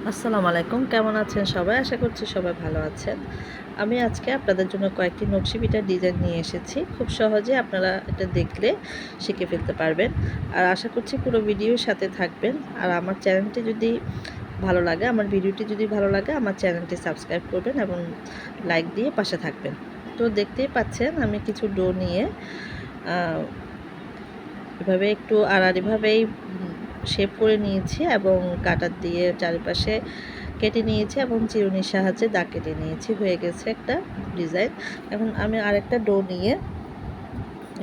আসসালামু আলাইকুম, কেমন আছেন সবাই? আশা করছি সবাই ভালো আছেন। আমি আজকে আপনাদের জন্য কয়েকটি নকশি পিঠার ডিজাইন নিয়ে এসেছি। খুব সহজে আপনারা এটা দেখলে শিখে ফেলতে পারবেন। আর আশা করছি পুরো ভিডিওর সাথে থাকবেন। আর আমার চ্যানেলটি যদি ভালো লাগে, আমার ভিডিওটি যদি ভালো লাগে, আমার চ্যানেলটি সাবস্ক্রাইব করবেন এবং লাইক দিয়ে পাশে থাকবেন। তো দেখতেই পাচ্ছেন আমি কিছু ডো নিয়ে আ এভাবে একটু আড়াআড়িভাবেই শেপ করে নিয়েছি এবং কাটার দিয়ে চারিপাশে কেটে নিয়েছি এবং চিরুনির সাহায্যে দাগ কেটে নিয়েছি। হয়ে গেছে একটা ডিজাইন। এখন আমি আরেকটা ডো নিয়ে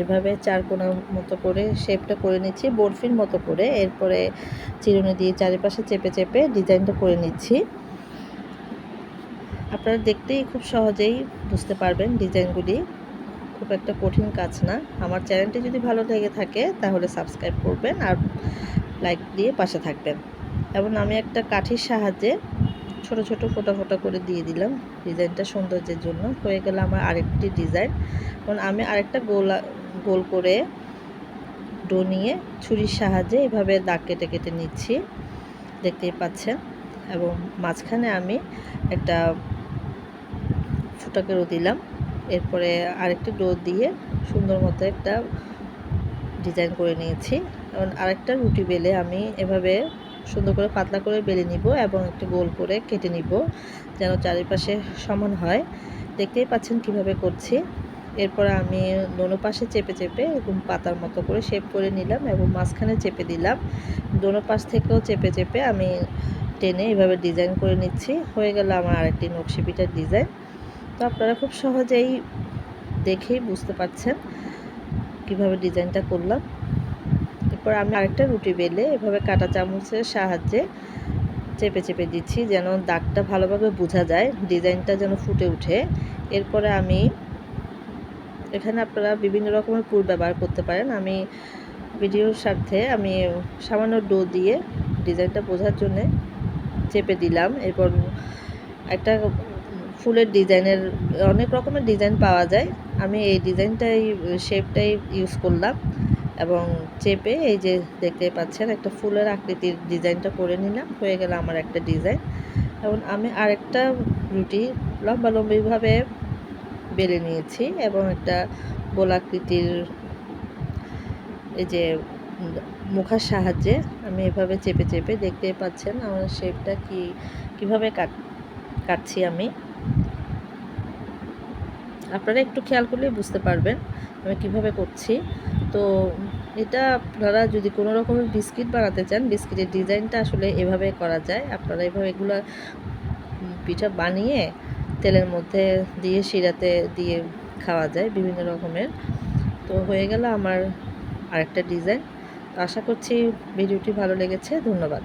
এভাবে চারকোনার মতো করে শেপটা করে নিচ্ছি বরফির মতো করে। এরপরে চিরুনি দিয়ে চারিপাশে চেপে চেপে ডিজাইনটা করে নিচ্ছি। আপনারা দেখতেই খুব সহজেই বুঝতে পারবেন ডিজাইনগুলি। খুব একটা কঠিন কাজ না। আমার চ্যানেলটি যদি ভালো লেগে থাকে তাহলে সাবস্ক্রাইব করবেন আর লাইক দিয়ে পাশে থাকবেন। এবং আমি একটা কাঠির সাহায্যে ছোট ছোট ফোঁটা ফোঁটা করে দিয়ে দিলাম ডিজাইনটা সৌন্দর্যের জন্য। হয়ে গেল আমার আরেকটি ডিজাইন। এখন আমি আরেকটা গোল করে ডো নিয়ে ছুরির সাহায্যে এভাবে দাগ কেটে কেটে নিচ্ছি, দেখতেই পাচ্ছেন। এবং মাঝখানে আমি একটা ফুটাকেও দিলাম। এরপরে আরেকটি ডো দিয়ে সুন্দর মতো একটা ডিজাইন করে নিয়েছি। এবং আরেকটা রুটি বেলে আমি এভাবে সুন্দর করে পাতলা করে বেলে নিব এবং একটু গোল করে কেটে নিব যেন চারিপাশে সমান হয়। দেখতেই পাচ্ছেন কিভাবে করছি। এরপর আমি দোনো পাশে চেপে চেপে এরকম পাতার মতো করে শেপ করে নিলাম এবং মাঝখানে চেপে দিলাম। দোনো পাশ থেকেও চেপে চেপে আমি টেনে এভাবে ডিজাইন করে নিচ্ছি। হয়ে গেল আমার আরেকটি নকশি পিঠার ডিজাইন। তো আপনারা খুব সহজেই দেখেই বুঝতে পারছেন কিভাবে ডিজাইনটা করলাম। এরপর আমি আরেকটা রুটি বেলে এভাবে কাঁটা চামচের সাহায্যে চেপে চেপে দিচ্ছি যেন দাগটা ভালোভাবে বোঝা যায়, ডিজাইনটা যেন ফুটে ওঠে। এরপরে আমি এখানে আপনারা বিভিন্ন রকমের পুর ব্যবহার করতে পারেন। আমি ভিডিওর স্বার্থে আমি সামান্য ডো দিয়ে ডিজাইনটা বোঝার জন্যে চেপে দিলাম। এরপর একটা ফুলের ডিজাইনের অনেক রকমের ডিজাইন পাওয়া যায়। আমি এই ডিজাইনটাই শেপটাই ইউজ করলাম এবং চেপে এই যে দেখতে পাচ্ছেন একটা ফুলের আকৃতির ডিজাইনটা করে নিলাম। হয়ে গেল আমার একটা ডিজাইন। এবং আমি আরেকটা রুটি লম্বালম্বিভাবে বেলে নিয়েছি এবং একটা গোলাকৃতির এই যে মুখার সাহায্যে আমি এভাবে চেপে চেপে দেখতেই পাচ্ছেন আমার শেপটা কিভাবে কাটছি আমি। আপনারা একটু খেয়াল করলেই বুঝতে পারবেন আমি কিভাবে করছি। তো এটা আপনারা যদি কোনো রকমের বিস্কিট বানাতে চান, বিস্কিটের ডিজাইনটা আসলে এভাবে করা যায়। আপনারা এভাবে এগুলো পিঠা বানিয়ে তেলের মধ্যে দিয়ে শিরাতে দিয়ে খাওয়া যায় বিভিন্ন রকমের। তো হয়ে গেল আমার আরেকটা ডিজাইন। তো আশা করছি ভিডিওটি ভালো লেগেছে। ধন্যবাদ।